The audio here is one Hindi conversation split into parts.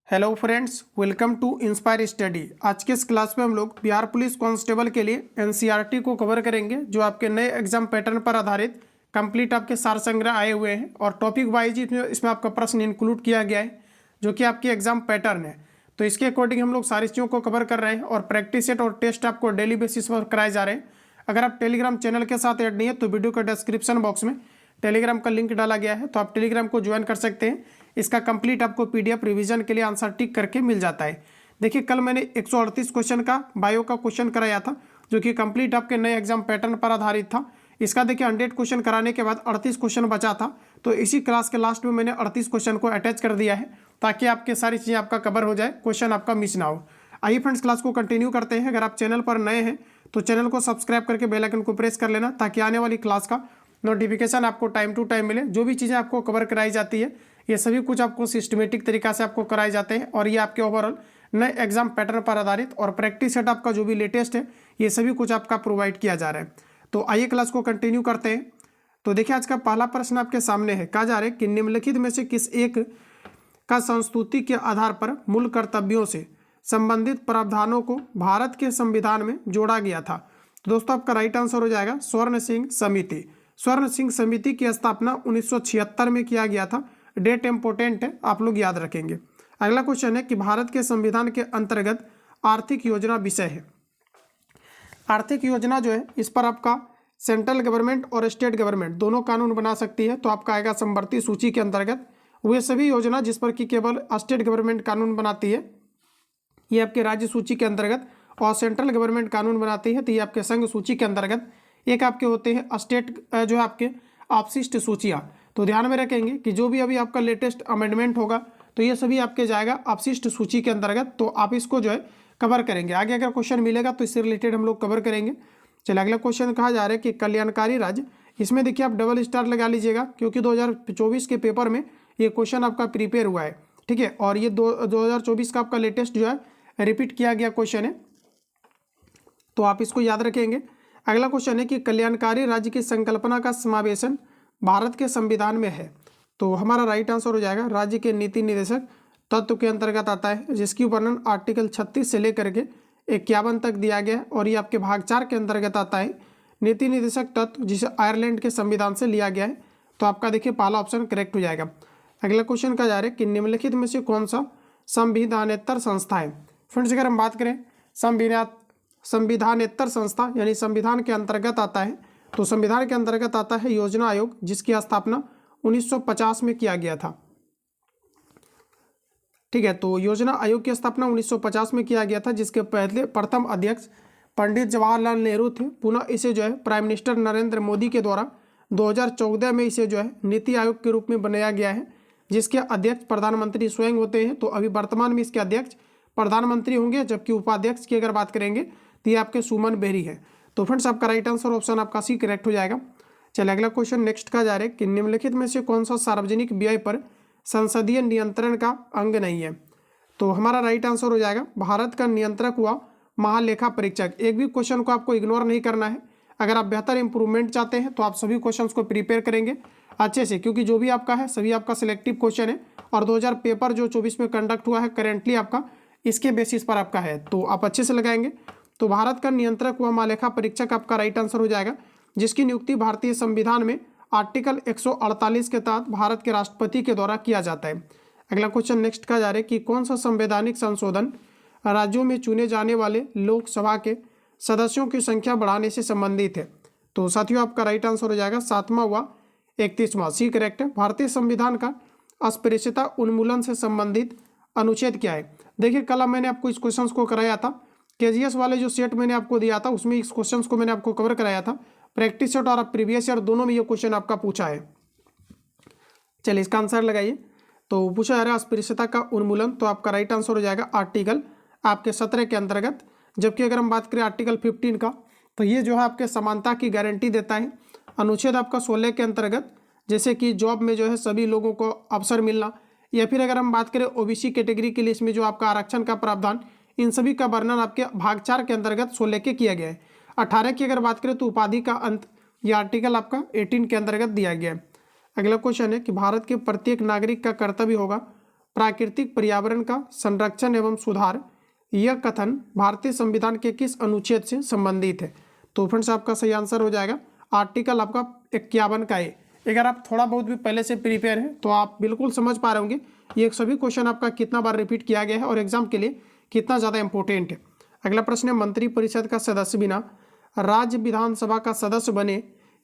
Hello friends, welcome to Inspire Study. आज के इस क्लास में हम लोग बिहार पुलिस कांस्टेबल के लिए एनसीईआरटी को कवर करेंगे, जो आपके नए एग्जाम पैटर्न पर आधारित कंप्लीट आपके सार संग्रह आए हुए हैं और टॉपिक वाइज इसमें आपका प्रश्न इंक्लूड किया गया है, जो कि आपके एग्जाम पैटर्न है। तो इसके अकॉर्डिंग हम लोग सारी चीज़ों को कवर कर रहे हैं और प्रैक्टिस सेट और टेस्ट आपको डेली बेसिस पर कराए जा रहे हैं। अगर आप टेलीग्राम चैनल के साथ ऐड नहीं है तो वीडियो के डिस्क्रिप्शन बॉक्स में टेलीग्राम का लिंक डाला गया है, तो आप टेलीग्राम को ज्वाइन कर सकते हैं। इसका कंप्लीट आपको पीडीएफ रिवीजन के लिए आंसर टिक करके मिल जाता है। देखिए, कल मैंने 138 क्वेश्चन का बायो का क्वेश्चन कराया था, जो कि कंप्लीट आपके नए एग्जाम पैटर्न पर आधारित था। इसका देखिए 100 क्वेश्चन कराने के बाद 38 क्वेश्चन बचा था, तो इसी क्लास के लास्ट में मैंने 38 क्वेश्चन को अटैच कर दिया है, ताकि आपके सारी चीज़ें आपका कवर हो जाए, क्वेश्चन आपका मिस ना हो। आइए फ्रेंड्स, क्लास को कंटिन्यू करते हैं। अगर आप चैनल पर नए हैं तो चैनल को सब्सक्राइब करके बेल आइकन को प्रेस कर लेना, ताकि आने वाली क्लास का नोटिफिकेशन आपको टाइम टू टाइम मिले। जो भी चीज़ें आपको कवर कराई जाती है, ये सभी कुछ आपको सिस्टमेटिक तरीका से आपको कराए जाते हैं, और ये आपके ओवरऑल नए एग्जाम पैटर्न पर आधारित और प्रैक्टिस सेट आपका जो भी लेटेस्ट है, ये सभी कुछ आपका प्रोवाइड किया जा रहा है। तो आइए क्लास को कंटिन्यू करते हैं। तो देखिए, आज का पहला प्रश्न आपके सामने है। कहा जा रहा है कि निम्नलिखित में से किस एक का संस्तुति के आधार पर मूल कर्तव्यों से संबंधित प्रावधानों को भारत के संविधान में जोड़ा गया था। तो दोस्तों, आपका राइट आंसर हो जाएगा स्वर्ण सिंह समिति। स्वर्ण सिंह समिति की स्थापना 1976 में किया गया था। डेट इंपोर्टेंट है, आप लोग याद रखेंगे। अगला क्वेश्चन है कि भारत के संविधान के अंतर्गत आर्थिक योजना विषय है। आर्थिक योजना जो है, इस पर आपका सेंट्रल गवर्नमेंट और स्टेट गवर्नमेंट दोनों कानून बना सकती है। तो आपका आएगा समवर्ती सूची के अंतर्गत वे सभी योजना जिस पर कि केवल स्टेट गवर्नमेंट कानून बनाती है, ये आपके राज्य सूची के अंतर्गत, और सेंट्रल गवर्नमेंट कानून बनाती है तो ये आपके संघ सूची के अंतर्गत। एक आपके होते हैं स्टेट जो है आपके अपशिष्ट सूचियाँ। तो ध्यान में रखेंगे कि जो भी अभी आपका लेटेस्ट अमेंडमेंट होगा तो ये सभी आपके जाएगा अपशिष्ट सूची के अंतर्गत। तो आप इसको जो है कवर करेंगे। आगे अगर क्वेश्चन मिलेगा तो इससे रिलेटेड हम लोग कवर करेंगे। चलिए, अगला क्वेश्चन कहा जा रहा है कि कल्याणकारी राज्य। इसमें देखिए आप डबल स्टार लगा लीजिएगा, क्योंकि 2024 के पेपर में ये क्वेश्चन आपका प्रिपेयर हुआ है, ठीक है। और ये 2024 का आपका लेटेस्ट जो है रिपीट किया गया क्वेश्चन है, तो आप इसको याद रखेंगे। अगला क्वेश्चन है कि कल्याणकारी राज्य की संकल्पना का समावेशन भारत के संविधान में है। तो हमारा राइट आंसर हो जाएगा राज्य के नीति निर्देशक तत्व के अंतर्गत आता है, जिसकी वर्णन आर्टिकल 36 से लेकर के 51 तक दिया गया है, और ये आपके भाग 4 के अंतर्गत आता है। नीति निर्देशक तत्व जिसे आयरलैंड के संविधान से लिया गया है। तो आपका देखिए पहला ऑप्शन करेक्ट हो जाएगा। अगला क्वेश्चन का जा रहा है कि निम्नलिखित में से कौन सा संविधानेतर संस्था है। फ्रेंड्स, अगर हम बात करें संविधानेतर संस्था यानी संविधान के अंतर्गत आता है, तो संविधान के अंतर्गत आता है योजना आयोग, जिसकी स्थापना 1950 में किया गया था, ठीक है। तो योजना आयोग की स्थापना 1950 में किया गया था, जिसके पहले प्रथम अध्यक्ष पंडित जवाहरलाल नेहरू थे। पुनः इसे जो है प्राइम मिनिस्टर नरेंद्र मोदी के द्वारा 2014 में इसे जो है नीति आयोग के रूप में बनाया गया है, जिसके अध्यक्ष प्रधानमंत्री स्वयं होते हैं। तो अभी वर्तमान में इसके अध्यक्ष प्रधानमंत्री होंगे, जबकि उपाध्यक्ष की अगर बात करेंगे तो ये आपके सुमन बेरी है। तो फ्रेंड्स, आपका राइट आंसर ऑप्शन आपका सी करेक्ट हो जाएगा। चलिए, अगला क्वेश्चन नेक्स्ट का जा रहा है कि निम्नलिखित में से कौन सा सार्वजनिक व्यय पर संसदीय नियंत्रण का अंग नहीं है। तो हमारा राइट आंसर हो जाएगा भारत का नियंत्रक हुआ महालेखा परीक्षक। एक भी क्वेश्चन को आपको इग्नोर नहीं करना है। अगर आप बेहतर इंप्रूवमेंट चाहते हैं तो आप सभी क्वेश्चंस को प्रिपेयर करेंगे अच्छे से, क्योंकि जो भी आपका है सभी आपका सिलेक्टिव क्वेश्चन है, और 2000 पेपर जो 24 में कंडक्ट हुआ है करेंटली आपका इसके बेसिस पर आपका है, तो आप अच्छे से लगाएंगे। तो भारत का नियंत्रक हुआ महालेखा परीक्षक आपका राइट आंसर हो जाएगा, जिसकी नियुक्ति भारतीय संविधान में आर्टिकल 148 के तहत भारत के राष्ट्रपति के द्वारा किया जाता है। अगला क्वेश्चन नेक्स्ट का जा रहा है कि कौन सा संवैधानिक संशोधन राज्यों में चुने जाने वाले लोकसभा के सदस्यों की संख्या बढ़ाने से संबंधित है। तो साथियों, आपका राइट आंसर हो जाएगा 7वां व 31वां, सी करेक्ट है। भारतीय संविधान का अस्पृश्यता उन्मूलन से संबंधित अनुच्छेद क्या है। देखिए, कल मैंने आपको इस क्वेश्चन को कराया था, केजीएस वाले जो सेट मैंने आपको दिया था उसमें इस क्वेश्चन को मैंने आपको कवर कराया था। प्रैक्टिस सेट और प्रीवियस ईयर दोनों में ये क्वेश्चन आपका पूछा है। चलिए, इसका आंसर लगाइए। तो पूछा जा रहा है अस्पृश्यता का उन्मूलन, तो आपका राइट आंसर हो जाएगा आर्टिकल आपके 17 के अंतर्गत। जबकि अगर हम बात करें आर्टिकल 15 का, तो ये जो है आपके समानता की गारंटी देता है। अनुच्छेद आपका 16 के अंतर्गत, जैसे कि जॉब में जो है सभी लोगों को अवसर मिलना, या फिर अगर हम बात करें ओबीसी कैटेगरी के लिए इसमें जो आपका आरक्षण का प्रावधान, इन सभी का वर्णन आपके भाग 4 के अंतर्गत 16 के किया गया है। 18 की अगर बात करें तो उपाधि का अंत, यह आर्टिकल आपका 18 के अंतर्गत दिया गया है। अगला क्वेश्चन है कि भारत के प्रत्येक नागरिक का कर्तव्य होगा प्राकृतिक पर्यावरण का संरक्षण एवं सुधार, यह कथन भारतीय संविधान के किस अनुच्छेद से संबंधित है? तो फ्रेंड्स आपका सही आंसर हो जाएगा आर्टिकल आपका 51 का ए। अगर आप थोड़ा बहुत भी पहले से प्रिपेयर हैं तो आप बिल्कुल समझ पा रहे होंगे ये सभी क्वेश्चन आपका कितना बार रिपीट किया गया है और एग्जाम के लिए कितना ज़्यादा इंपॉर्टेंट है। अगला प्रश्न है, मंत्रिपरिषद का सदस्य बिना राज्य विधानसभा का सदस्य बने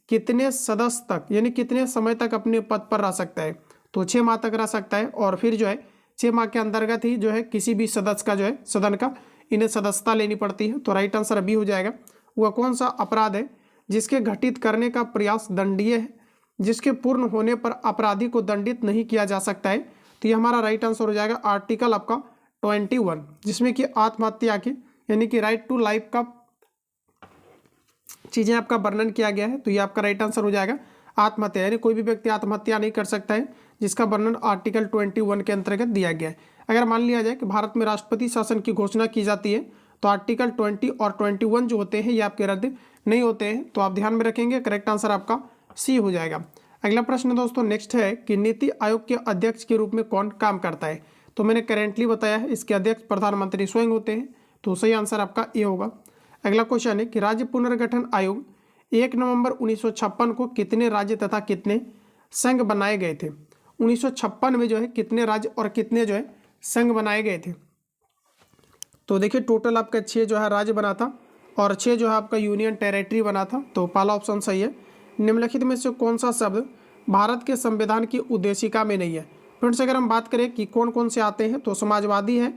कितने सदस्य तक यानी कितने समय तक अपने पद पर रह सकता है? तो 6 माह तक रह सकता है और फिर जो है 6 माह के अंतर्गत ही जो है किसी भी सदस्य का जो है सदन का इन्हें सदस्यता लेनी पड़ती है। तो राइट आंसर बी हो जाएगा। वह कौन सा अपराध है जिसके घटित करने का प्रयास दंडनीय है, जिसके पूर्ण होने पर अपराधी को दंडित नहीं किया जा सकता है? तो ये हमारा राइट आंसर हो जाएगा आर्टिकल आपका 21, जिसमें कि आत्महत्या की यानी कि राइट टू लाइफ का चीज़ें आपका वर्णन किया गया है। तो ये आपका राइट आंसर हो जाएगा आत्महत्या, यानी कोई भी व्यक्ति आत्महत्या नहीं कर सकता है जिसका वर्णन आर्टिकल 21 के अंतर्गत दिया गया है। अगर मान लिया जाए कि भारत में राष्ट्रपति शासन की घोषणा की जाती है तो आर्टिकल 20 और 21 जो होते हैं ये आपके रद्द नहीं होते हैं। तो आप ध्यान में रखेंगे, करेक्ट आंसर आपका सी हो जाएगा। अगला प्रश्न दोस्तों नेक्स्ट है कि नीति आयोग के अध्यक्ष के रूप में कौन काम करता है? तो मैंने करेंटली बताया है इसके अध्यक्ष प्रधानमंत्री स्वयं होते हैं। तो सही आंसर आपका ए होगा। अगला क्वेश्चन है कि राज्य पुनर्गठन आयोग 1 नवंबर 1956 को कितने राज्य तथा कितने संघ बनाए गए थे? 1956 में जो है कितने राज्य और कितने जो है संघ बनाए गए थे? तो देखिए टोटल आपका 6 जो है राज्य बना था और 6 जो है आपका यूनियन टेरिटरी बना था। तो पहला ऑप्शन सही है। निम्नलिखित में से कौन सा शब्द भारत के संविधान की उद्देशिका में नहीं है? फ्रेंड्स अगर हम बात करें कि कौन कौन से आते हैं तो समाजवादी है,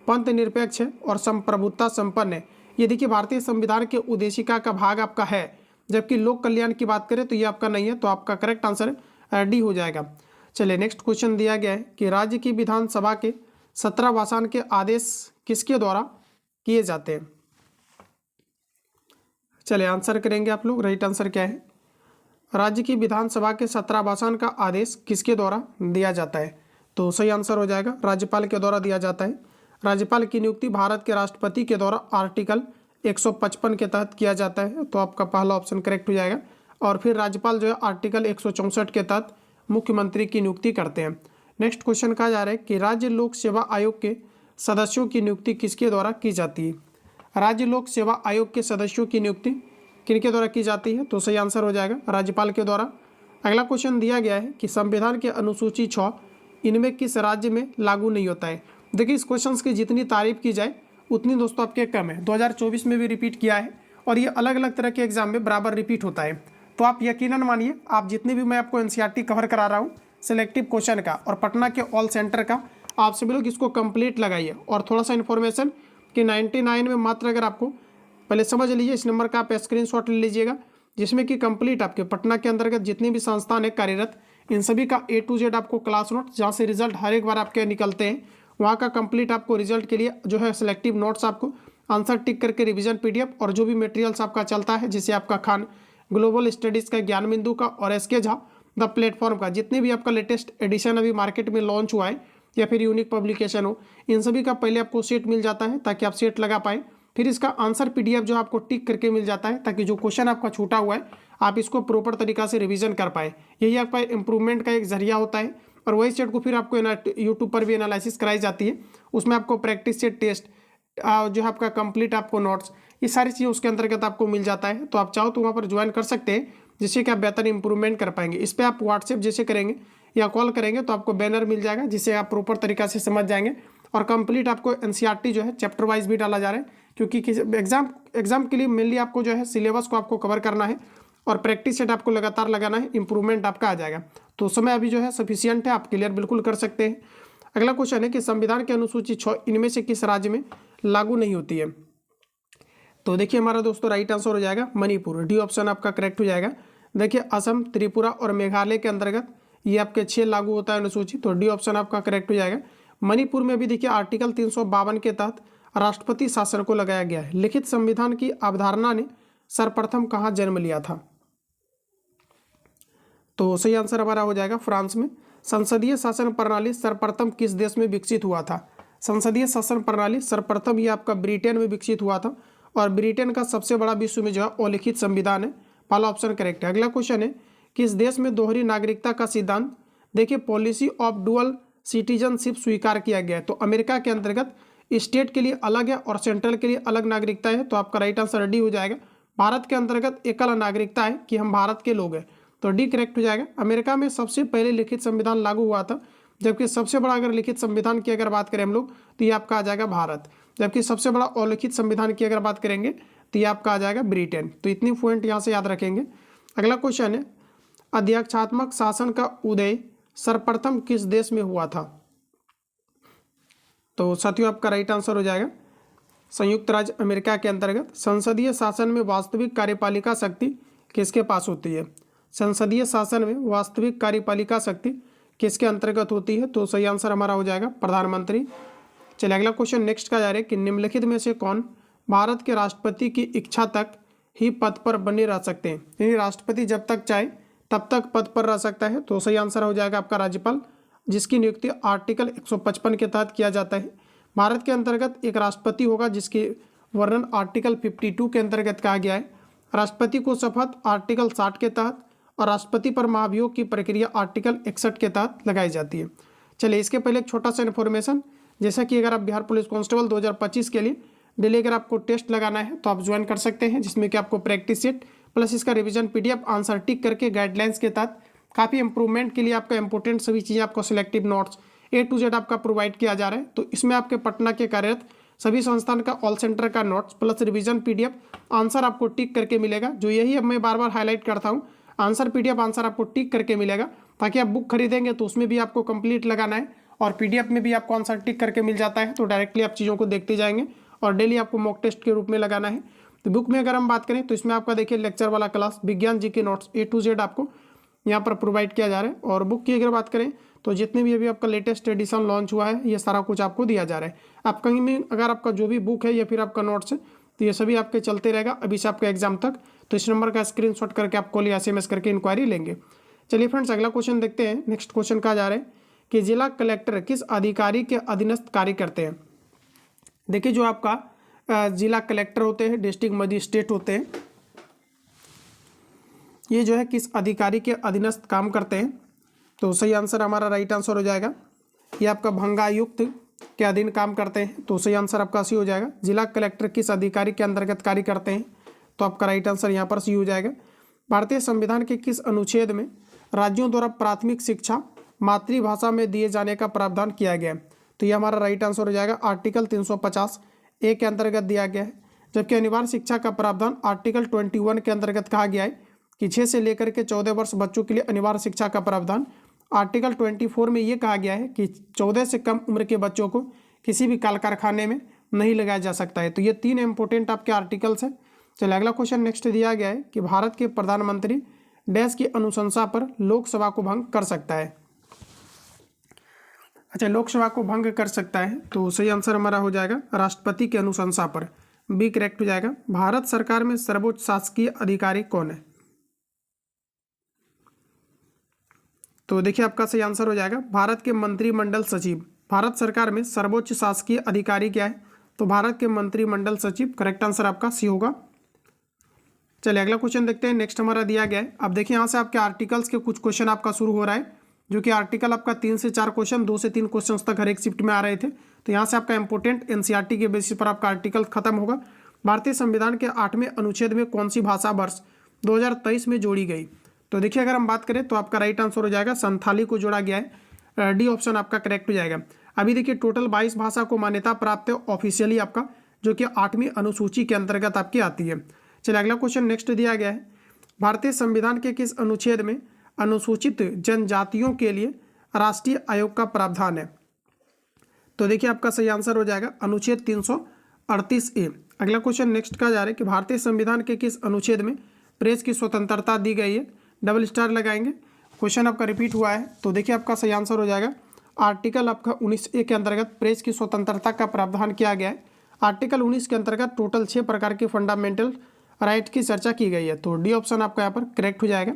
पंथ निरपेक्ष है और संप्रभुता संपन्न है। ये देखिए भारतीय संविधान के उद्देशिका का भाग आपका है, जबकि लोक कल्याण की बात करें तो ये आपका नहीं है। तो आपका करेक्ट आंसर डी हो जाएगा। चलिए नेक्स्ट क्वेश्चन दिया गया है कि राज्य की विधानसभा के 17 भाषण के आदेश किसके द्वारा किए जाते हैं? चलिए आंसर करेंगे आप लोग। राइट आंसर क्या है? राज्य की विधानसभा के 17 भाषण का आदेश किसके द्वारा दिया जाता है? तो सही आंसर हो जाएगा राज्यपाल के द्वारा दिया जाता है। राज्यपाल की नियुक्ति भारत के राष्ट्रपति के द्वारा आर्टिकल 155 के तहत किया जाता है। तो आपका पहला ऑप्शन करेक्ट हो जाएगा। और फिर राज्यपाल जो है आर्टिकल 164 के तहत मुख्यमंत्री की नियुक्ति करते हैं। नेक्स्ट क्वेश्चन कहा जा रहा है कि राज्य लोक सेवा आयोग के सदस्यों की नियुक्ति किसके द्वारा की जाती है? राज्य लोक सेवा आयोग के सदस्यों की नियुक्ति किनके द्वारा की जाती है? तो सही आंसर हो जाएगा राज्यपाल के द्वारा। अगला क्वेश्चन दिया गया है कि संविधान के अनुसूची 6 इनमें किस राज्य में लागू नहीं होता है? देखिए इस क्वेश्चन की जितनी तारीफ की जाए उतनी दोस्तों आपके कम है। 2024 में भी रिपीट किया है और ये अलग अलग तरह के एग्जाम में बराबर रिपीट होता है। तो आप यकीनन मानिए आप जितने भी मैं आपको एनसीईआरटी कवर करा रहा हूँ सिलेक्टिव क्वेश्चन का और पटना के ऑल सेंटर का, आप सभी लोग इसको कंप्लीट लगाइए। और थोड़ा सा इन्फॉर्मेशन कि 99 में मात्र अगर आपको पहले समझ लीजिए, इस नंबर का आप स्क्रीनशॉट ले लीजिएगा, जिसमें कि कंप्लीट आपके पटना के अंतर्गत जितनी भी संस्थान है कार्यरत इन सभी का A to Z आपको क्लास नोट, जहाँ से रिजल्ट हर एक बार आपके निकलते हैं, वहाँ का कंप्लीट आपको रिजल्ट के लिए जो है सिलेक्टिव नोट्स, आपको आंसर टिक करके रिवीजन PDF और जो भी मटेरियल्स आपका चलता है, जिसे आपका खान ग्लोबल स्टडीज़ का, ज्ञान बिंदु का और SK झा द प्लेटफॉर्म का, जितने भी आपका लेटेस्ट एडिशन अभी मार्केट में लॉन्च हुआ है या फिर यूनिक पब्लिकेशन हो, इन सभी का पहले आपको सेट मिल जाता है ताकि आप सेट लगा पाएँ। फिर इसका आंसर PDF जो आपको टिक करके मिल जाता है ताकि जो क्वेश्चन आपका छूटा हुआ है आप इसको प्रॉपर तरीका से रिवीजन कर पाए। यही आपका इंप्रूवमेंट का एक जरिया होता है। और वही सेट को फिर आपको यूट्यूब पर भी एनालिसिस कराई जाती है, उसमें आपको प्रैक्टिस सेट टेस्ट जो है आपका कंप्लीट आपको नोट्स, ये सारी चीज़ें उसके अंतर्गत आपको मिल जाता है। तो आप चाहो तो वहाँ पर ज्वाइन कर सकते हैं, जिससे कि आप बेहतर इंप्रूवमेंट कर पाएंगे। इस पर आप व्हाट्सएप जैसे करेंगे या कॉल करेंगे तो आपको बैनर मिल जाएगा, जिससे आप प्रॉपर तरीका से समझ जाएंगे। और कंप्लीट आपको एनसीईआरटी जो है चैप्टर वाइज भी डाला जा रहा है, क्योंकि एग्जाम के लिए मेनली आपको जो है सिलेबस को आपको कवर करना है और प्रैक्टिस सेट आपको लगातार लगाना है, इंप्रूवमेंट आपका आ जाएगा। तो समय अभी जो है सफिशियंट है, आप क्लियर बिल्कुल कर सकते हैं। अगला क्वेश्चन है कि संविधान की अनुसूची 6 इनमें से किस राज्य में लागू नहीं होती है? तो देखिए हमारा दोस्तों राइट आंसर हो जाएगा मणिपुर। डी ऑप्शन आपका करेक्ट हो जाएगा। देखिए असम, त्रिपुरा और मेघालय के अंतर्गत ये आपके 6 लागू होता है अनुसूची, तो डी ऑप्शन आपका करेक्ट हो जाएगा। मणिपुर में भी देखिए आर्टिकल 352 के तहत राष्ट्रपति शासन को लगाया गया है। लिखित संविधान की अवधारणा ने सर्वप्रथम कहाँ जन्म लिया था? तो सही आंसर हमारा हो जाएगा फ्रांस में। संसदीय शासन प्रणाली सर्वप्रथम किस देश में विकसित हुआ था? संसदीय शासन प्रणाली सर्वप्रथम ये आपका ब्रिटेन में विकसित हुआ था और ब्रिटेन का सबसे बड़ा विश्व में जो है अलिखित संविधान है। पहला ऑप्शन करेक्ट है। अगला क्वेश्चन है किस देश में दोहरी नागरिकता का सिद्धांत, देखिए पॉलिसी ऑफ डुअल सिटीजनशिप स्वीकार किया गया है। तो अमेरिका के अंतर्गत स्टेट के लिए अलग है और सेंट्रल के लिए अलग नागरिकता है, तो आपका राइट आंसर डी हो जाएगा। भारत के अंतर्गत एकल नागरिकता है कि हम भारत के लोग हैं, तो डी करेक्ट हो जाएगा। अमेरिका में सबसे पहले लिखित संविधान लागू हुआ था, जबकि सबसे बड़ा अगर लिखित संविधान की अगर बात करें हम लोग तो ये आपका आ जाएगा भारत, जबकि सबसे बड़ा अलिखित संविधान की अगर बात करेंगे तो ये आपका आ जाएगा ब्रिटेन। तो इतनी पॉइंट यहाँ से याद रखेंगे। अगला क्वेश्चन है, अध्यक्षात्मक शासन का उदय सर्वप्रथम किस देश में हुआ था? तो साथियों आपका राइट आंसर हो जाएगा संयुक्त राज्य अमेरिका के अंतर्गत। संसदीय शासन में वास्तविक कार्यपालिका शक्ति किसके पास होती है? संसदीय शासन में वास्तविक कार्यपालिका शक्ति किसके अंतर्गत होती है? तो सही आंसर हमारा हो जाएगा प्रधानमंत्री। चलिए अगला क्वेश्चन नेक्स्ट का जा रहा है कि निम्नलिखित में से कौन भारत के राष्ट्रपति की इच्छा तक ही पद पर बने रह सकते हैं? यानी राष्ट्रपति जब तक चाहे तब तक पद पर रह सकता है। तो सही आंसर हो जाएगा आपका राज्यपाल, जिसकी नियुक्ति आर्टिकल 155 के तहत किया जाता है। भारत के अंतर्गत एक राष्ट्रपति होगा जिसकी वर्णन आर्टिकल 52 के अंतर्गत कहा गया है। राष्ट्रपति को शपथ आर्टिकल 60 के तहत और राष्ट्रपति पर महाभियोग की प्रक्रिया आर्टिकल 61 के तहत लगाई जाती है। चलिए इसके पहले एक छोटा सा इन्फॉर्मेशन, जैसा कि अगर आप बिहार पुलिस कांस्टेबल 2025 के लिए डेली अगर आपको टेस्ट लगाना है तो आप ज्वाइन कर सकते हैं, जिसमें कि आपको प्रैक्टिस सेट प्लस इसका रिवीजन पीडीएफ आंसर टिक करके गाइडलाइंस के तहत काफ़ी इंप्रूवमेंट के लिए आपका इंपॉर्टेंट सभी चीज़ें आपको selective notes A to Z आपका प्रोवाइड किया जा रहा है। तो इसमें आपके पटना के कार्यरत सभी संस्थान का ऑल सेंटर का notes plus revision PDF answer आपको टिक करके मिलेगा। जो यही अब मैं बार बार हाईलाइट करता हूँ, आंसर पीडीएफ आंसर आपको टिक करके मिलेगा, ताकि आप बुक खरीदेंगे तो उसमें भी आपको कंप्लीट लगाना है और पीडीएफ में भी आपको आंसर टिक करके मिल जाता है। तो डायरेक्टली आप चीज़ों को देखते जाएंगे और डेली आपको मॉक टेस्ट के रूप में लगाना है। तो बुक में अगर हम बात करें तो इसमें आपका देखिए लेक्चर वाला क्लास विज्ञान जी के नोट्स A to Z आपको यहाँ पर प्रोवाइड किया जा रहा है। और बुक की अगर बात करें तो जितने भी अभी आपका लेटेस्ट एडिशन लॉन्च हुआ है ये सारा कुछ आपको दिया जा रहा है। आप कहीं भी अगर आपका जो भी बुक है या फिर आपका नोट्स है तो ये सभी आपके चलते रहेगा अभी से आपका एग्जाम तक। तो इस नंबर का स्क्रीनशॉट करके आप कॉल या SMS करके इंक्वायरी लेंगे। चलिए फ्रेंड्स अगला क्वेश्चन देखते हैं। नेक्स्ट क्वेश्चन कहा जा रहा है कि जिला कलेक्टर किस अधिकारी के अधीनस्थ कार्य करते हैं? देखिए जो आपका जिला कलेक्टर होते हैं, डिस्ट्रिक्ट मजिस्ट्रेट होते हैं, ये जो है किस अधिकारी के अधीनस्थ काम करते हैं? तो सही आंसर हमारा राइट आंसर हो जाएगा ये आपका भंगायुक्त के अधीन काम करते हैं। तो सही आंसर आपका सी हो जाएगा। जिला कलेक्टर किस अधिकारी के अंतर्गत कार्य करते हैं? तो आपका राइट आंसर यहाँ पर सी हो जाएगा। भारतीय संविधान के किस अनुच्छेद में राज्यों द्वारा प्राथमिक शिक्षा मातृभाषा में दिए जाने का प्रावधान किया गया है? तो ये हमारा राइट आंसर हो जाएगा आर्टिकल 350A के अंतर्गत दिया गया है। जबकि अनिवार्य शिक्षा का प्रावधान आर्टिकल 21 के अंतर्गत कहा गया है कि 6 से लेकर के 14 वर्ष बच्चों के लिए अनिवार्य शिक्षा का प्रावधान। आर्टिकल 24 में ये कहा गया है कि 14 से कम उम्र के बच्चों को किसी भी कल कारखाने में नहीं लगाया जा सकता है। तो ये 3 इंपॉर्टेंट आपके आर्टिकल्स हैं। चलिए अगला क्वेश्चन नेक्स्ट दिया गया है कि भारत के प्रधानमंत्री डैश की अनुशंसा पर लोकसभा को भंग कर सकता है? अच्छा, लोकसभा को भंग कर सकता है तो सही आंसर हमारा हो जाएगा राष्ट्रपति की अनुशंसा पर, बी करेक्ट हो जाएगा। भारत सरकार में सर्वोच्च शासकीय अधिकारी कौन है? तो देखिए आपका सही आंसर हो जाएगा भारत के मंत्रिमंडल सचिव। भारत सरकार में सर्वोच्च शासकीय अधिकारी क्या है? तो भारत के मंत्रिमंडल सचिव, करेक्ट आंसर आपका सी होगा। चलिए अगला क्वेश्चन देखते हैं। नेक्स्ट हमारा दिया गया है, अब देखिए यहाँ से आपके आर्टिकल्स के कुछ क्वेश्चन आपका शुरू हो रहा है, जो कि आर्टिकल आपका 3 से 4 क्वेश्चन 2 से 3 क्वेश्चन तक हर एक शिफ्ट में आ रहे थे। तो यहाँ से आपका इंपॉर्टेंट NCERT के बेसिस पर आपका आर्टिकल खत्म होगा। भारतीय संविधान के 8वें अनुच्छेद में कौन सी भाषा वर्ष 2023 में जोड़ी गई? तो देखिए अगर हम बात करें तो आपका राइट आंसर हो जाएगा संथाली को जोड़ा गया है, डी ऑप्शन आपका करेक्ट हो जाएगा। अभी देखिए टोटल 22 भाषा को मान्यता प्राप्त है ऑफिशियली आपका, जो कि 8वीं अनुसूची के अंतर्गत आपकी आती है। चलिए अगला क्वेश्चन नेक्स्ट दिया गया है, भारतीय संविधान के किस अनुच्छेद में अनुसूचित जनजातियों के लिए राष्ट्रीय आयोग का प्रावधान है? तो देखिए आपका सही आंसर हो जाएगा अनुच्छेद 338A। अगला क्वेश्चन नेक्स्ट का जा रहा है कि भारतीय संविधान के किस अनुच्छेद में प्रेस की स्वतंत्रता दी गई है? डबल स्टार लगाएंगे, क्वेश्चन आपका रिपीट हुआ है। तो देखिए आपका सही आंसर हो जाएगा आर्टिकल आपका 19A के अंतर्गत प्रेस की स्वतंत्रता का प्रावधान किया गया है। आर्टिकल 19 के अंतर्गत टोटल 6 प्रकार के फंडामेंटल राइट की चर्चा की गई है। तो डी ऑप्शन आपका यहाँ पर करेक्ट हो जाएगा।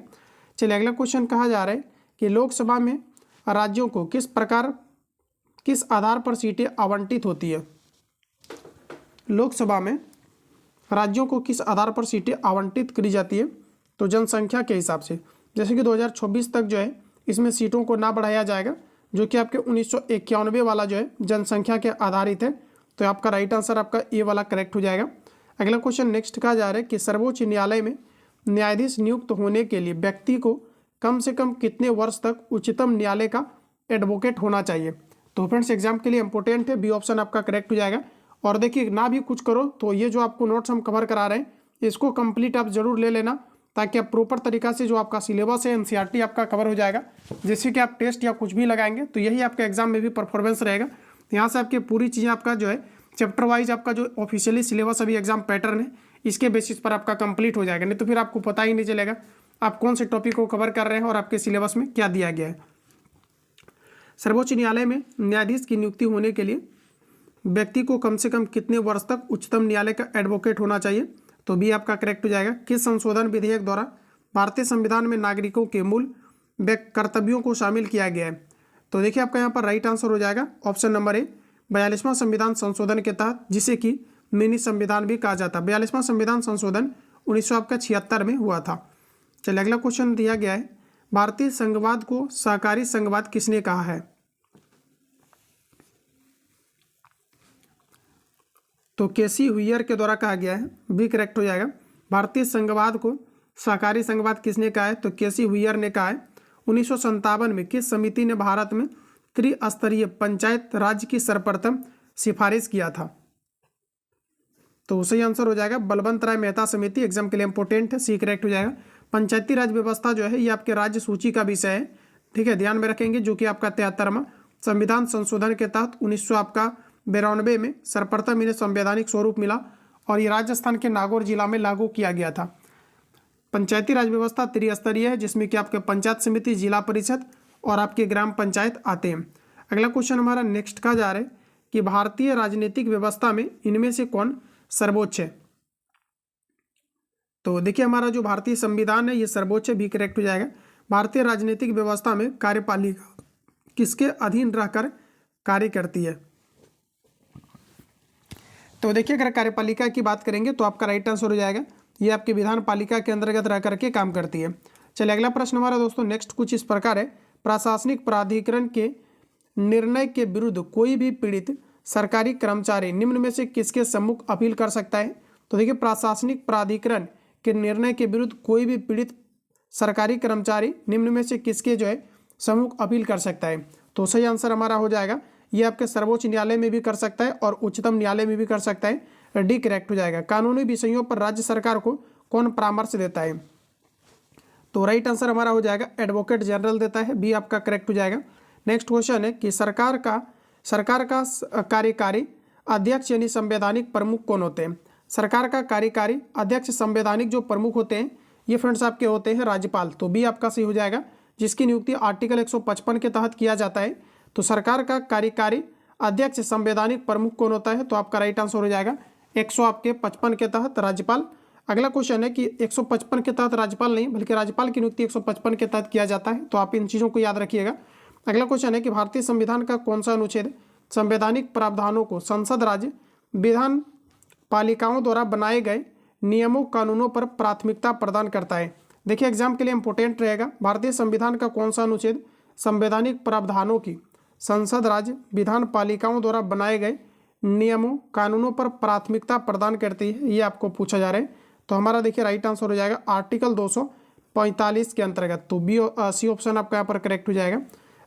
चलिए अगला क्वेश्चन कहा जा रहा है कि लोकसभा में राज्यों को किस आधार पर सीटें आवंटित होती है? लोकसभा में राज्यों को किस आधार पर सीटें आवंटित करी जाती है? तो जनसंख्या के हिसाब से। जैसे कि 2026 तक जो है इसमें सीटों को ना बढ़ाया जाएगा, जो कि आपके 1991 वाला जो है जनसंख्या के आधारित है। तो आपका राइट आंसर आपका ए वाला करेक्ट हो जाएगा। अगला क्वेश्चन नेक्स्ट कहा जा रहा है कि सर्वोच्च न्यायालय में न्यायाधीश नियुक्त होने के लिए व्यक्ति को कम से कम कितने वर्ष तक उच्चतम न्यायालय का एडवोकेट होना चाहिए। तो फ्रेंड्स एग्जाम के लिए इंपॉर्टेंट है, बी ऑप्शन आपका करेक्ट हो जाएगा। और देखिए ना भी कुछ करो तो ये जो आपको नोट्स हम कवर करा रहे हैं इसको कंप्लीट आप जरूर ले लेना, ताकि आप प्रॉपर तरीका से जो आपका सिलेबस है एनसीईआरटी आपका कवर हो जाएगा। जैसे कि आप टेस्ट या कुछ भी लगाएंगे तो यही आपके एग्जाम में भी परफॉर्मेंस रहेगा। यहाँ से आपकी पूरी चीज़ें आपका जो है चैप्टर वाइज आपका जो ऑफिशियली सिलेबस अभी एग्जाम पैटर्न है इसके बेसिस पर आपका कंप्लीट हो जाएगा, नहीं तो फिर आपको पता ही नहीं चलेगा आप कौन से टॉपिक को कवर कर रहे हैं और आपके सिलेबस में क्या दिया गया है। सर्वोच्च न्यायालय में न्यायाधीश की नियुक्ति होने के लिए व्यक्ति को कम से कम कितने वर्ष तक उच्चतम न्यायालय का एडवोकेट होना चाहिए। तो बी आपका करेक्ट हो जाएगा। किस संशोधन विधेयक द्वारा भारतीय संविधान में नागरिकों के मूल कर्तव्यों को शामिल किया गया है। तो देखिए आपका यहाँ पर राइट आंसर हो जाएगा ऑप्शन नंबर ए 42वां संविधान संशोधन के तहत, जिसे कि मिनी संविधान भी कहा जाता है। 42वां संविधान संशोधन 1976 में हुआ था। चलिए अगला क्वेश्चन दिया गया है, भारतीय संघवाद को सहकारी संघवाद किसने कहा है। तो केसी हुइयर के द्वारा कहा गया है, बी करेक्ट हो जाएगा। भारतीय संघवाद को सहकारी संघवाद किसने कहा है, तो केसी हुइयर ने कहा है। 1957 में किस समिति ने भारत में त्रिस्तरीय पंचायत राज्य की सर्वप्रथम सिफारिश किया था। तो सही आंसर हो जाएगा बलवंत राय मेहता समिति। एग्जाम के लिए इंपॉर्टेंट है, सी करेक्ट हो जाएगा। पंचायती राज व्यवस्था जो है ये आपके राज्य सूची का विषय है, ठीक है, ध्यान में रखेंगे, जो कि आपका 73वां संविधान संशोधन के तहत 1992 में सर्वप्रथम इन्हें संवैधानिक स्वरूप मिला और ये राजस्थान के नागौर जिला में लागू किया गया था। पंचायती राज व्यवस्था त्रिस्तरीय है, जिसमें कि आपके पंचायत समिति, जिला परिषद और आपके ग्राम पंचायत आते हैं। अगला क्वेश्चन हमारा नेक्स्ट का जा रहा है कि भारतीय राजनीतिक व्यवस्था में इनमें से कौन सर्वोच्च है। तो देखिए हमारा जो भारतीय संविधान है ये सर्वोच्च है, भी करेक्ट हो जाएगा। भारतीय राजनीतिक व्यवस्था में कार्यपालिका किसके अधीन रहकर कार्य करती है। तो देखिए अगर कार्यपालिका की बात करेंगे तो आपका राइट आंसर हो जाएगा ये आपकी विधान पालिका के अंतर्गत रह करके काम करती है। चलिए अगला प्रश्न हमारा दोस्तों नेक्स्ट कुछ इस प्रकार है, प्रशासनिक प्राधिकरण के निर्णय के विरुद्ध कोई भी पीड़ित सरकारी कर्मचारी निम्न में से किसके सम्मुख अपील कर सकता है। तो देखिए प्रशासनिक प्राधिकरण के निर्णय के विरुद्ध कोई भी पीड़ित सरकारी कर्मचारी निम्न में से किसके जो है सम्मुख अपील कर सकता है। तो सही आंसर हमारा हो जाएगा ये आपके सर्वोच्च न्यायालय में भी कर सकता है और उच्चतम न्यायालय में भी कर सकता है, डी करेक्ट हो जाएगा। कानूनी विषयों पर राज्य सरकार को कौन परामर्श देता है। तो राइट आंसर हमारा हो जाएगा एडवोकेट जनरल देता है, बी आपका करेक्ट हो जाएगा। नेक्स्ट क्वेश्चन है कि सरकार का कार्यकारी अध्यक्ष यानी संवैधानिक प्रमुख कौन होते हैं। सरकार का कार्यकारी अध्यक्ष संवैधानिक जो प्रमुख होते हैं ये फ्रेंड्स आपके होते हैं राज्यपाल। तो बी आपका सही हो जाएगा, जिसकी नियुक्ति आर्टिकल 155 के तहत किया जाता है। तो सरकार का कार्यकारी अध्यक्ष संवैधानिक प्रमुख कौन होता है, तो आपका राइट आंसर हो जाएगा 155 के तहत राज्यपाल। अगला क्वेश्चन है कि 155 के तहत राज्यपाल नहीं बल्कि राज्यपाल की नियुक्ति 155 के तहत किया जाता है, तो आप इन चीज़ों को याद रखिएगा। अगला क्वेश्चन है कि भारतीय संविधान का कौन सा अनुच्छेद संवैधानिक प्रावधानों को संसद, राज्य, विधान पालिकाओं द्वारा बनाए गए नियमों कानूनों पर प्राथमिकता प्रदान करता है। देखिए एग्जाम के लिए इंपॉर्टेंट रहेगा, भारतीय संविधान का कौन सा अनुच्छेद संवैधानिक प्रावधानों की संसद, राज्य, विधान पालिकाओं द्वारा बनाए गए नियमों कानूनों पर प्राथमिकता प्रदान करती है, ये आपको पूछा जा रहा है। तो हमारा देखिए राइट आंसर हो जाएगा आर्टिकल 245 के अंतर्गत। तो बी सी ऑप्शन आपका यहाँ पर करेक्ट हो जाएगा।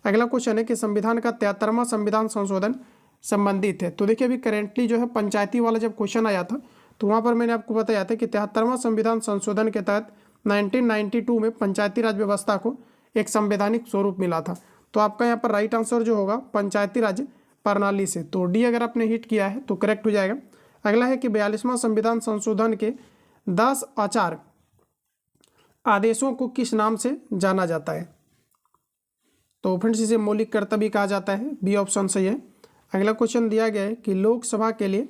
अगला क्वेश्चन है कि संविधान का 73वां संविधान संशोधन संबंधित है। तो देखिए अभी करेंटली जो है पंचायती वाला जब क्वेश्चन आया था तो वहाँ पर मैंने आपको बताया था कि 73वां संविधान संशोधन के तहत 1992 में पंचायती राज व्यवस्था को एक संवैधानिक स्वरूप मिला था। तो आपका यहाँ पर राइट आंसर जो होगा पंचायती राज प्रणाली से, तो डी अगर आपने हिट किया है तो करेक्ट हो जाएगा। अगला है कि 42वां संविधान संशोधन के 10 आचार आदेशों को किस नाम से जाना जाता है। तो फ्रेंड्स इसे मौलिक कर्तव्य कहा जाता है, बी ऑप्शन सही है। अगला क्वेश्चन दिया गया है कि लोकसभा के लिए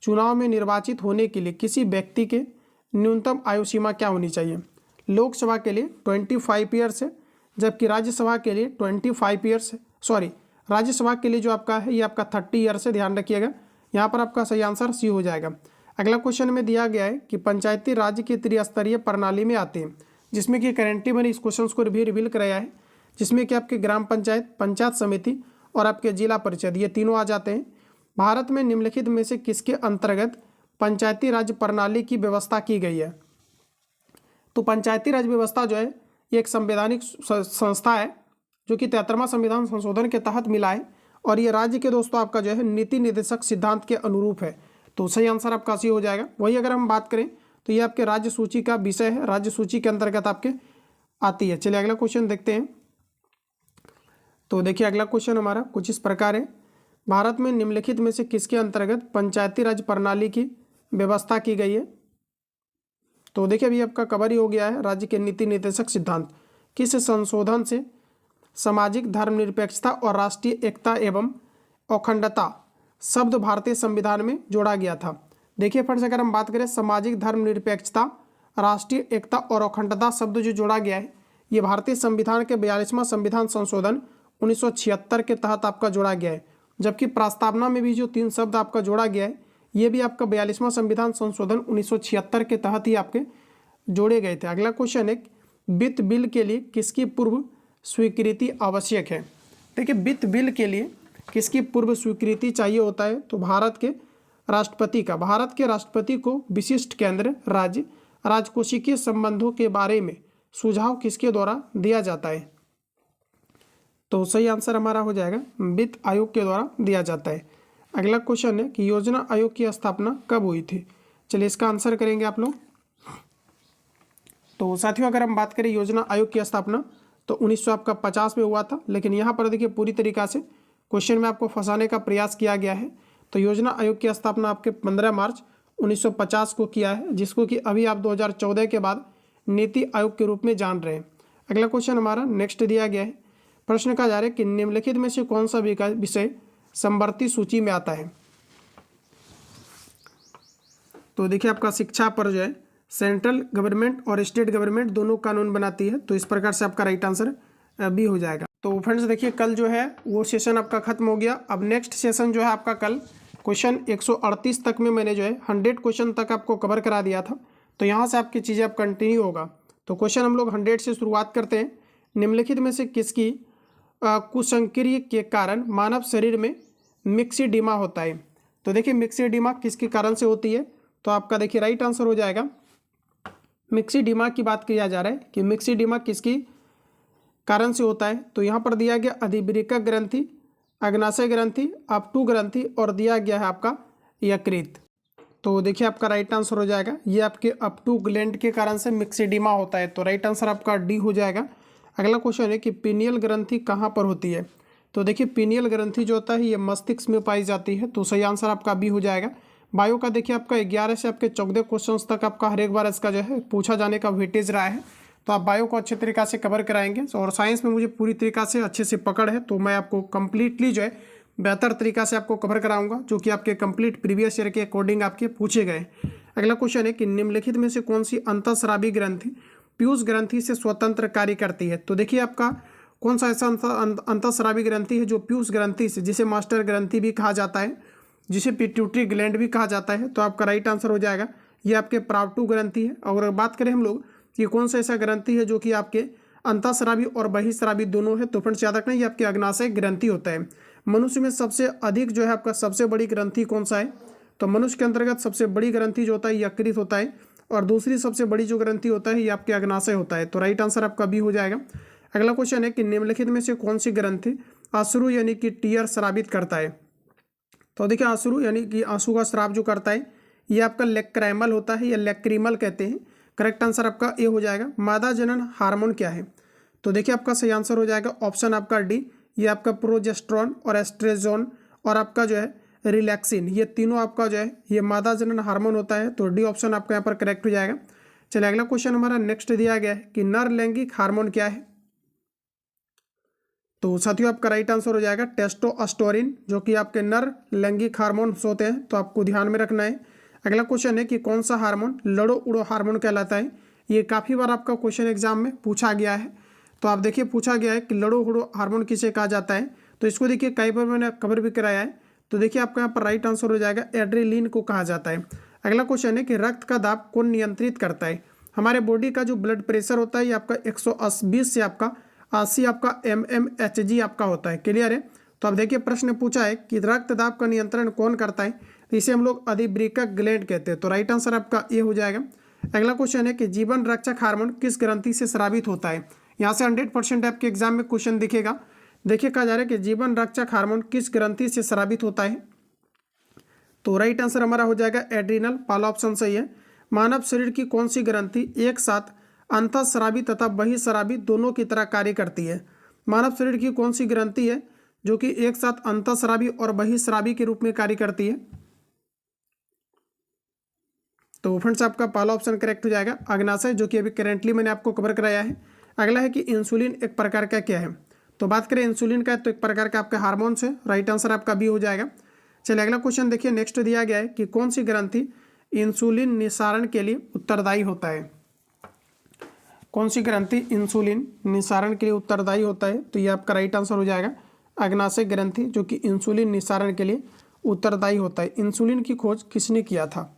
चुनाव में निर्वाचित होने के लिए किसी व्यक्ति के न्यूनतम आयु सीमा क्या होनी चाहिए। लोकसभा के लिए 25 ईयर्स है, जबकि राज्यसभा के लिए 25 ईयर्स है। राज्यसभा के लिए जो आपका है ये आपका 30 ईयर्स से, ध्यान रखिएगा। यहाँ पर आपका सही आंसर सी हो जाएगा। अगला क्वेश्चन में दिया गया है कि पंचायती राज्य की त्रिस्तरीय प्रणाली में आते हैं, जिसमें कि करेंटली मैंने इस क्वेश्चन को भी रिवील कराया है, जिसमें कि आपके ग्राम पंचायत, पंचायत समिति और आपके जिला परिषद ये तीनों आ जाते हैं। भारत में निम्नलिखित में से किसके अंतर्गत पंचायती राज प्रणाली की व्यवस्था की गई है? तो पंचायती राज व्यवस्था जो है ये एक संवैधानिक संस्था है जो कि 73वां संविधान संशोधन के तहत मिला है और ये राज्य के दोस्तों आपका जो है नीति निर्देशक सिद्धांत के अनुरूप है। तो सही आंसर आपका सी हो जाएगा। वही अगर हम बात करें तो ये आपके राज्य सूची का विषय है, राज्य सूची के अंतर्गत आपके आती है। चलिए अगला क्वेश्चन देखते हैं। तो देखिए अगला क्वेश्चन हमारा कुछ इस प्रकार है, भारत में निम्नलिखित में से किसके अंतर्गत पंचायती राज प्रणाली की व्यवस्था की गई है? तो देखिए अभी आपका कवर ही हो गया है, राज्य के नीति निर्देशक सिद्धांत किस संशोधन से सामाजिक धर्मनिरपेक्षता और राष्ट्रीय एकता एवं अखंडता शब्द भारतीय संविधान में जोड़ा गया था? देखिए फ्रेंड्स अगर हम बात करें सामाजिक धर्मनिरपेक्षता, राष्ट्रीय एकता और अखंडता शब्द जो जोड़ा गया है ये भारतीय संविधान के 42वां संविधान संशोधन 1976 के तहत आपका जोड़ा गया है। जबकि प्रस्तावना में भी जो 3 शब्द आपका जोड़ा गया है ये भी आपका 42वां संविधान संशोधन 1976 के तहत ही आपके जोड़े गए थे। अगला क्वेश्चन है, वित्त बिल के लिए किसकी पूर्व स्वीकृति आवश्यक है? देखिए वित्त बिल के लिए किसकी पूर्व स्वीकृति चाहिए होता है? तो भारत के राष्ट्रपति का। भारत के राष्ट्रपति को विशिष्ट केंद्र राज्य राजकोषीय संबंधों के बारे में सुझाव किसके द्वारा दिया जाता है? तो सही आंसर हमारा हो जाएगा वित्त आयोग के द्वारा दिया जाता है। अगला क्वेश्चन है कि योजना आयोग की स्थापना कब हुई थी? चलिए इसका आंसर करेंगे आप लोग। तो साथियों अगर हम बात करें योजना आयोग की स्थापना तो 1950 में हुआ था, लेकिन यहाँ पर देखिए पूरी तरीका से क्वेश्चन में आपको फंसाने का प्रयास किया गया है। तो योजना आयोग की स्थापना आपके 15 मार्च 1950 को किया है, जिसको कि अभी आप 2014 के बाद नीति आयोग के रूप में जान रहे हैं। अगला क्वेश्चन हमारा नेक्स्ट दिया गया है, प्रश्न कहा जा रहा है कि निम्नलिखित में से कौन सा विषय समवर्ती सूची में आता है? तो देखिए आपका शिक्षा पर जो है सेंट्रल गवर्नमेंट और स्टेट गवर्नमेंट दोनों कानून बनाती है, तो इस प्रकार से आपका राइट आंसर बी हो जाएगा। तो फ्रेंड्स देखिए कल जो है वो सेशन आपका खत्म हो गया। अब नेक्स्ट सेशन जो है आपका कल क्वेश्चन 138 तक में मैंने जो है 100 क्वेश्चन तक आपको कवर करा दिया था। तो यहाँ से आपकी चीज़ें अब कंटिन्यू होगा। तो क्वेश्चन हम लोग 100 से शुरुआत करते हैं। निम्नलिखित में से किसकी कुसंक्रिय के कारण मानव शरीर में मिक्सिडीमा होता है? तो देखिए मिक्सिडीमा किसके कारण से होती है? तो आपका देखिए राइट आंसर हो जाएगा मिक्सिडीमा की बात किया जा रहा है कि मिक्सिडीमा किसकी कारण से होता है। तो यहाँ पर दिया गया अधिवृक्क ग्रंथि, अग्नाशय ग्रंथि, अपटू ग्रंथि और दिया गया है आपका यकृत। तो देखिए आपका राइट आंसर हो जाएगा ये आपके अपटू ग्लैंड के कारण से मिक्सिडीमा होता है। तो राइट आंसर आपका डी हो जाएगा। अगला क्वेश्चन है कि पीनियल ग्रंथि कहाँ पर होती है? तो देखिए पीनियल ग्रंथि जो होता है ये मस्तिष्क में पाई जाती है। तो सही आंसर आपका बी हो जाएगा। बायो का देखिए आपका 11 से आपके 14 क्वेश्चन तक आपका हर एक बार इसका जो है पूछा जाने का वेटेज रहा है। तो आप बायो को अच्छे तरीक़ा से कवर कराएंगे और साइंस में मुझे पूरी तरीक़ा से अच्छे से पकड़ है, तो मैं आपको कम्प्लीटली जो है बेहतर तरीक़ा से आपको कवर कराऊंगा, जो कि आपके कंप्लीट प्रीवियस ईयर के अकॉर्डिंग आपके पूछे गए। अगला क्वेश्चन है कि निम्नलिखित में से कौन सी अंतःस्रावी ग्रंथि पीयूष ग्रंथि से स्वतंत्र कार्य करती है? तो देखिए आपका कौन सा ऐसा अंतःस्रावी ग्रंथि है जो पीयूष ग्रंथि से, जिसे मास्टर ग्रंथि भी कहा जाता है, जिसे पिट्यूटरी ग्लैंड भी कहा जाता है? तो आपका राइट आंसर हो जाएगा ये आपके प्रावटू ग्रंथि है। और बात करें हम लोग कि कौन सा ऐसा ग्रंथि है जो कि आपके अंतःस्रावी और बहिःस्रावी दोनों है, तो फ्रेंड्स याद रखना ये आपके अग्नाशय ग्रंथि होता है। मनुष्य में सबसे अधिक जो है आपका सबसे बड़ी ग्रंथि कौन सा है? तो मनुष्य के अंतर्गत सबसे बड़ी ग्रंथि जो होता है यकृत होता है, और दूसरी सबसे बड़ी जो ग्रंथि होता है ये आपके अग्नाशय होता है। तो राइट आंसर आपका बी हो जाएगा। अगला क्वेश्चन है कि निम्नलिखित में से कौन सी ग्रंथि अश्रु यानी कि टीयर स्रावित करता है? तो देखिए अश्रु यानी कि आंसू का स्राव जो करता है ये आपका लैक्राइमल होता है या लैक्रिमल कहते हैं। करेक्ट आंसर आपका ए हो जाएगा। मादा जनन हार्मोन क्या है? तो देखिए आपका सही आंसर हो जाएगा ऑप्शन आपका डी, ये आपका प्रोजेस्टेरोन और एस्ट्रोजन और आपका जो है रिलैक्सिन, ये तीनों आपका जो है ये मादा जनन हार्मोन होता है। तो डी ऑप्शन आपका यहाँ पर करेक्ट हो जाएगा। चलिए अगला क्वेश्चन हमारा नेक्स्ट दिया गया है कि नर लैंगिक हार्मोन क्या है? तो साथियों आपका राइट आंसर हो जाएगा टेस्टोस्टेरोन, जो कि आपके नर लैंगिक हार्मोन्स होते हैं। तो आपको ध्यान में रखना है। अगला क्वेश्चन है कि कौन सा हार्मोन लड़ो उड़ो हार्मोन कहलाता है? ये काफ़ी बार आपका क्वेश्चन एग्जाम में पूछा गया है। तो आप देखिए पूछा गया है कि लड़ो उड़ो हार्मोन किसे कहा जाता है? तो इसको देखिए कई बार मैंने कवर भी कराया है। तो देखिए आपका यहाँ पर राइट आंसर हो जाएगा एड्रेनलिन को कहा जाता है। अगला क्वेश्चन है कि रक्त का दाब कौन नियंत्रित करता है? हमारे बॉडी का जो ब्लड प्रेशर होता है ये आपका 120 से आपका 80 आपका mmHg आपका होता है। क्लियर है। तो अब देखिए प्रश्न पूछा है कि रक्त दाब का नियंत्रण कौन करता है, तो इसे हम लोग अधिवृक्क ग्लैंड कहते हैं। तो राइट आंसर आपका ये हो जाएगा। अगला क्वेश्चन है कि जीवन रक्षक हार्मोन किस ग्रंथि से स्रावित होता है। यहाँ से 100% आपके एग्जाम में क्वेश्चन दिखेगा। देखिए कहा जा रहा है कि जीवन रक्षक हार्मोन किस ग्रंथि से स्रावित होता है। तो राइट आंसर हमारा हो जाएगा एड्रिनल, पहला ऑप्शन सही है। मानव शरीर की कौन सी ग्रंथि एक साथ अंतःस्रावी तथा बहिःस्रावी दोनों की तरह कार्य करती है। मानव शरीर की कौन सी ग्रंथि है जो कि एक साथ अंतःस्रावी और बहिःस्रावी के रूप में कार्य करती है। तो फ्रेंड्स आपका पहला ऑप्शन करेक्ट हो जाएगा अग्नाशय, जो कि अभी करेंटली मैंने आपको कवर कराया है। अगला है कि इंसुलिन एक प्रकार का क्या है। तो बात करें इंसुलिन का, तो एक प्रकार का आपका हार्मोन्स है। राइट आंसर आपका बी हो जाएगा। चलिए अगला क्वेश्चन देखिए, नेक्स्ट दिया गया है कि कौन सी ग्रंथि इंसुलिन निस्सारण के लिए उत्तरदायी होता है। कौन सी ग्रंथि इंसुलिन निस्सारण के लिए उत्तरदायी होता है। तो ये आपका राइट आंसर हो जाएगा अग्नाशय ग्रंथि, जो कि इंसुलिन निस्सारण के लिए उत्तरदायी होता है। इंसुलिन की खोज किसने किया था।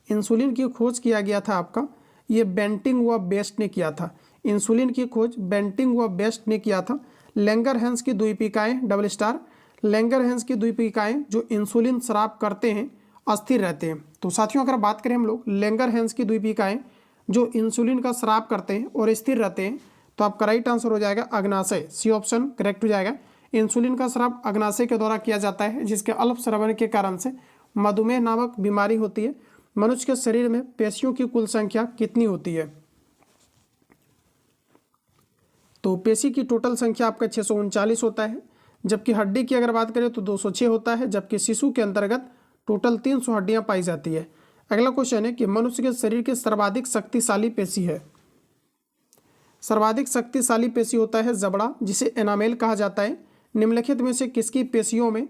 इंसुलिन की खोज किया गया था आपका, ये बेंटिंग व बेस्ट ने किया था। इंसुलिन की खोज बेंटिंग व बेस्ट ने किया था। लैंगरहैंस की द्वीपिकाएं, डबल स्टार, लैंगरहैंस की द्वीपिकाएं जो इंसुलिन स्राव करते हैं अस्थिर रहते हैं। तो साथियों अगर बात करें हम लोग लैंगरहैंस की द्वीपिकाएं जो इंसुलिन का स्राव करते हैं और स्थिर रहते हैं, तो आपका राइट आंसर हो जाएगा अग्नाशय, सी ऑप्शन करेक्ट हो जाएगा। इंसुलिन का स्राव अग्नाशय के द्वारा किया जाता है, जिसके अल्प स्रवण के कारण से मधुमेह नामक बीमारी होती है। मनुष्य के शरीर में पेशियों की कुल संख्या कितनी होती है। तो पेशी की टोटल संख्या आपका 639 होता है, जबकि हड्डी की अगर बात करें तो 206 होता है, जबकि शिशु के अंतर्गत टोटल 300 हड्डियां पाई जाती है। अगला क्वेश्चन है कि मनुष्य के शरीर की सर्वाधिक शक्तिशाली पेशी है। सर्वाधिक शक्तिशाली पेशी होता है जबड़ा, जिसे एनामेल कहा जाता है। निम्नलिखित में से किसकी पेशियों में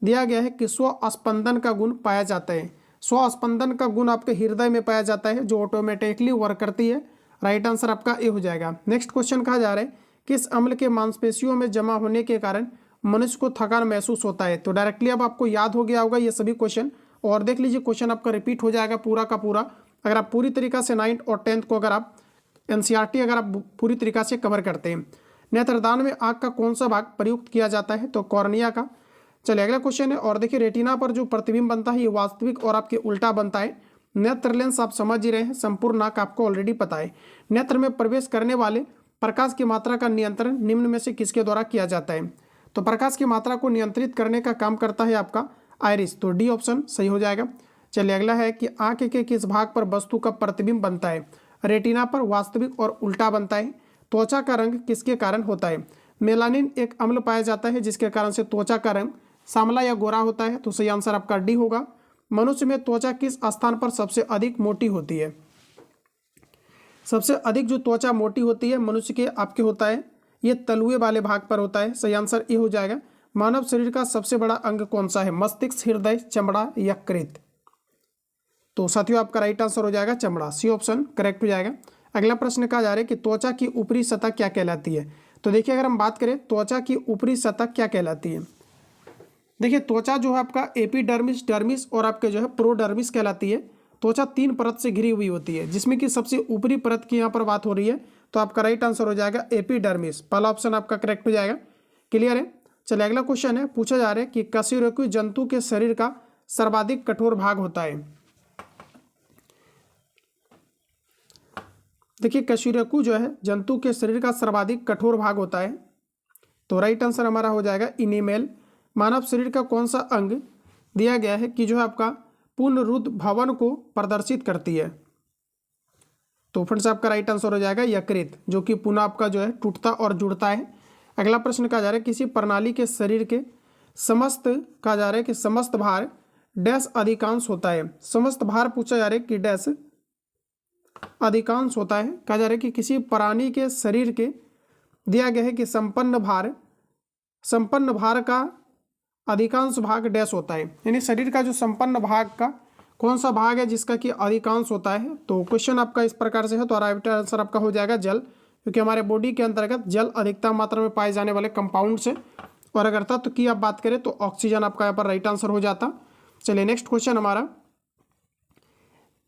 दिया गया है कि स्वस्पंदन का गुण पाया जाता है। स्वस्पंदन का गुण आपके हृदय में पाया जाता है, जो ऑटोमेटिकली वर्क करती है। राइट आंसर आपका ए हो जाएगा। नेक्स्ट क्वेश्चन कहा जा रहा है किस अम्ल के मांसपेशियों में जमा होने के कारण मनुष्य को थकान महसूस होता है। तो डायरेक्टली अब आपको याद हो गया होगा ये सभी क्वेश्चन, और देख लीजिए क्वेश्चन आपका रिपीट हो जाएगा पूरा का पूरा। अगर आप पूरी तरीका से 9th और 10th को अगर आप एनसीईआरटी अगर आप पूरी तरीका से कवर करते हैं। नेत्रदान में आँख का कौन सा भाग प्रयुक्त किया जाता है। तो कॉर्निया का। चलिए अगला क्वेश्चन है, और देखिए रेटिना पर जो प्रतिबिंब बनता है ये वास्तविक और आपके उल्टा बनता है। नेत्र लेंस आप समझ ही रहे हैं, संपूर्ण नाक आपको ऑलरेडी पता है। नेत्र में प्रवेश करने वाले प्रकाश की मात्रा का नियंत्रण निम्न में से किसके द्वारा किया जाता है। तो प्रकाश की मात्रा को नियंत्रित करने का काम करता है आपका आइरिस, तो डी ऑप्शन सही हो जाएगा। चलिए अगला है कि आंख के किस भाग पर वस्तु का प्रतिबिंब बनता है। रेटिना पर वास्तविक और उल्टा बनता है। त्वचा का रंग किसके कारण होता है। मेलानिन एक अम्ल पाया जाता है, जिसके कारण से त्वचा का रंग सांवला या गोरा होता है। तो सही आंसर आपका डी होगा। मनुष्य में त्वचा किस स्थान पर सबसे अधिक मोटी होती है। सबसे अधिक जो त्वचा मोटी होती है मनुष्य के आपके होता है ये तलुए वाले भाग पर होता है। सही आंसर ये हो जाएगा। मानव शरीर का सबसे बड़ा अंग कौन सा है। मस्तिष्क, हृदय, चमड़ा, यकृत। तो साथियों आपका राइट आंसर हो जाएगा चमड़ा, सी ऑप्शन करेक्ट हो जाएगा। अगला प्रश्न कहा जा रहा है कि त्वचा की ऊपरी सतह क्या कहलाती है। तो देखिए अगर हम बात करें त्वचा की ऊपरी सतह क्या कहलाती है। देखिए त्वचा जो है आपका एपिडर्मिस, डर्मिस और आपके जो है प्रोडर्मिस कहलाती है। त्वचा 3 परत से घिरी हुई होती है, जिसमें कि सबसे ऊपरी परत की यहाँ पर बात हो रही है। तो आपका राइट आंसर हो जाएगा एपिडर्मिस, पहला ऑप्शन आपका करेक्ट हो जाएगा। क्लियर है। चलिए अगला क्वेश्चन है, पूछा जा रहा है कि कशेरुकी जंतु के शरीर का सर्वाधिक कठोर भाग होता है। देखिए कशेरुकी जो है जंतु के शरीर का सर्वाधिक कठोर भाग होता है। तो राइट आंसर हमारा हो जाएगा इनेमेल। मानव शरीर का कौन सा अंग दिया गया है कि जो है आपका पुनरुद्ध भवन को प्रदर्शित करती है। तो फ्रेंड्स आपका राइट आंसर हो जाएगा यकृत, जो कि पुनः आपका जो है टूटता और जुड़ता है। अगला प्रश्न कहा जा रहा है किसी प्रणाली के शरीर के समस्त कहा जा रहा है कि समस्त भार डैश अधिकांश होता है। समस्त भार पूछा जा रहा है कि डैश अधिकांश होता है। कहा जा रहा है कि किसी प्राणी के शरीर के दिया गया है कि संपन्न भार का अधिकांश भाग डैश होता है। यानी शरीर का जो संपन्न भाग का कौन सा भाग है जिसका कि अधिकांश होता है। तो क्वेश्चन आपका इस प्रकार से है, तो राइट आंसर आपका हो जाएगा जल, क्योंकि हमारे बॉडी के अंतर्गत जल अधिकतम मात्रा में पाए जाने वाले कंपाउंड से। और अगर तत्व की आप बात करें तो ऑक्सीजन आपका यहाँ पर राइट आंसर हो जाता। चलिए नेक्स्ट क्वेश्चन हमारा,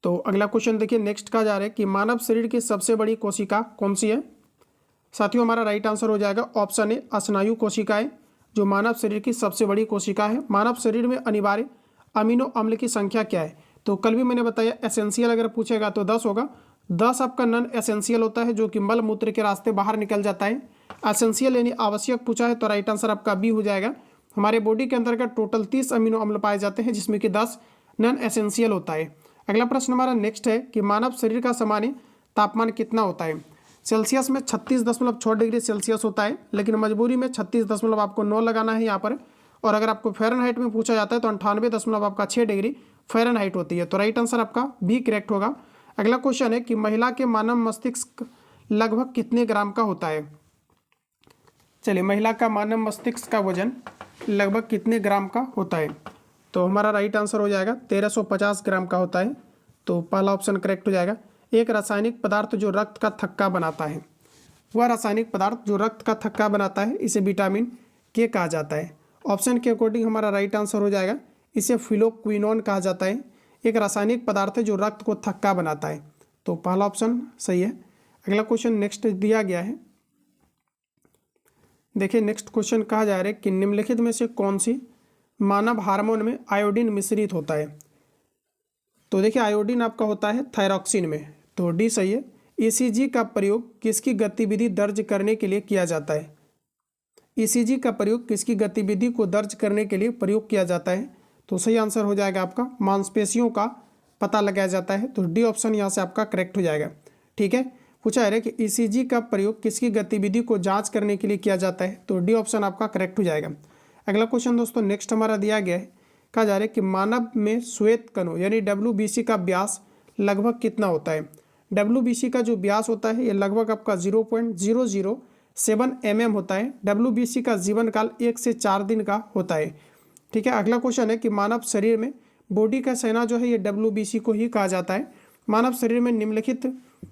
तो अगला क्वेश्चन देखिए नेक्स्ट कहा जा रहा है कि मानव शरीर की सबसे बड़ी कोशिका कौन सी है। साथियों हमारा राइट आंसर हो जाएगा ऑप्शन ए स्नायु कोशिकाएं, जो मानव शरीर की सबसे बड़ी कोशिका है। मानव शरीर में अनिवार्य अमीनो अम्ल की संख्या क्या है? तो कल भी मैंने बताया एसेंशियल अगर पूछेगा तो 10 होगा। 10 आपका नॉन एसेंशियल होता है, जो कि मल मूत्र के रास्ते बाहर निकल जाता है। एसेंशियल यानी आवश्यक पूछा है तो राइट आंसर आपका बी हो जाएगा। हमारे बॉडी के अंतर्गत टोटल 30 अमीनो अम्ल पाए जाते हैं, जिसमें कि 10 नॉन एसेंशियल होता है। अगला प्रश्न हमारा नेक्स्ट है कि मानव शरीर का सामान्य तापमान कितना होता है? सेल्सियस में 36.6 डिग्री सेल्सियस होता है, लेकिन मजबूरी में 36.9 लगाना है यहाँ पर। और अगर आपको फ़ारेनहाइट में पूछा जाता है तो 98.6 डिग्री फ़ारेनहाइट होती है। तो राइट आंसर आपका भी करेक्ट होगा। अगला क्वेश्चन है कि महिला के मानव मस्तिष्क लगभग कितने ग्राम का होता है? चलिए, महिला का मानव मस्तिष्क का वजन लगभग कितने ग्राम का होता है? तो हमारा राइट आंसर हो जाएगा 1350 ग्राम का होता है। तो पहला ऑप्शन करेक्ट हो जाएगा। एक रासायनिक पदार्थ जो रक्त का थक्का बनाता है, वह रासायनिक पदार्थ जो रक्त का थक्का बनाता है, इसे विटामिन के कहा जाता है। ऑप्शन के अकॉर्डिंग हमारा राइट आंसर हो जाएगा इसे फिलोक्विनोन कहा जाता है। एक रासायनिक पदार्थ है जो रक्त को थक्का बनाता है। तो पहला ऑप्शन सही है। अगला क्वेश्चन नेक्स्ट दिया गया है, देखिए नेक्स्ट क्वेश्चन कहा जा रहा है कि निम्नलिखित में से कौन सी मानव हार्मोन में आयोडीन मिश्रित होता है? तो देखिए आयोडीन आपका होता है थायरॉक्सिन में, तो डी सही है। ईसीजी का प्रयोग किसकी गतिविधि दर्ज करने के लिए किया जाता है? ईसीजी का प्रयोग किसकी गतिविधि को दर्ज करने के लिए प्रयोग किया जाता है? तो सही आंसर हो जाएगा आपका मांसपेशियों का पता लगाया जाता है। तो डी ऑप्शन यहाँ से आपका करेक्ट हो जाएगा। ठीक है, पूछा है कि ईसीजी का प्रयोग किसकी गतिविधि को जांच करने के लिए किया जाता है? तो डी ऑप्शन आपका करेक्ट हो जाएगा। अगला क्वेश्चन दोस्तों नेक्स्ट हमारा दिया गया है, कहा जा रहा है कि मानव में श्वेत कणों यानी WBC का व्यास लगभग कितना होता है? WBC का जो व्यास होता है ये लगभग आपका 0.007 mm होता है। WBC का जीवन काल 1 से 4 दिन का होता है। ठीक है, अगला क्वेश्चन है कि मानव शरीर में बॉडी का सेना जो है ये WBC को ही कहा जाता है। मानव शरीर में निम्नलिखित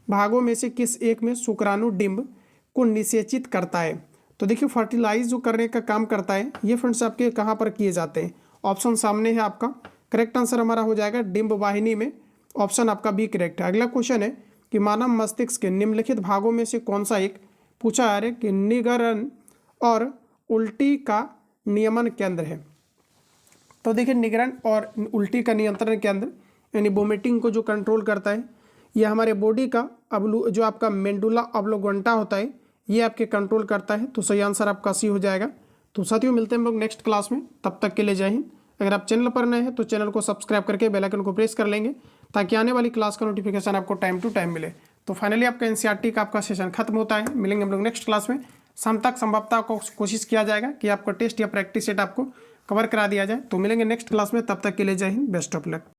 भागों में से किस एक में शुक्राणु डिंब को निषेचित करता है? तो देखिए फर्टिलाइज जो करने का काम करता है ये फ्रेंड्स आपके कहाँ पर किए जाते हैं? ऑप्शन सामने है आपका। करेक्ट आंसर हमारा हो जाएगा डिंब वाहिनी में। ऑप्शन आपका बी करेक्ट है। अगला क्वेश्चन है कि मानव मस्तिष्क के निम्नलिखित भागों में से कौन सा एक पूछा जा रहा है कि निगरण और उल्टी का नियमन केंद्र है? तो देखिए निगरण और उल्टी का नियंत्रण केंद्र यानी वोमिटिंग को जो कंट्रोल करता है ये हमारे बॉडी का जो आपका मेंडुला ऑब्लोंगेटा होता है ये आपके कंट्रोल करता है। तो सही आंसर आपका सी हो जाएगा। तो साथियों मिलते हैं हम लोग नेक्स्ट क्लास में, तब तक के लिए जय हिंद। अगर आप चैनल पर नए हैं तो चैनल को सब्सक्राइब करके बेल आइकन को प्रेस कर लेंगे ताकि आने वाली क्लास का नोटिफिकेशन आपको टाइम टू टाइम मिले। तो फाइनली आपका एनसीईआरटी का आपका सेशन खत्म होता है। मिलेंगे हम लोग नेक्स्ट क्लास में। शाम तक संभवतः को कोशिश किया जाएगा कि आपका टेस्ट या प्रैक्टिस सेट आपको कवर करा दिया जाए। तो मिलेंगे नेक्स्ट क्लास में, तब तक के लिए जय हिंद, बेस्ट ऑफ लक।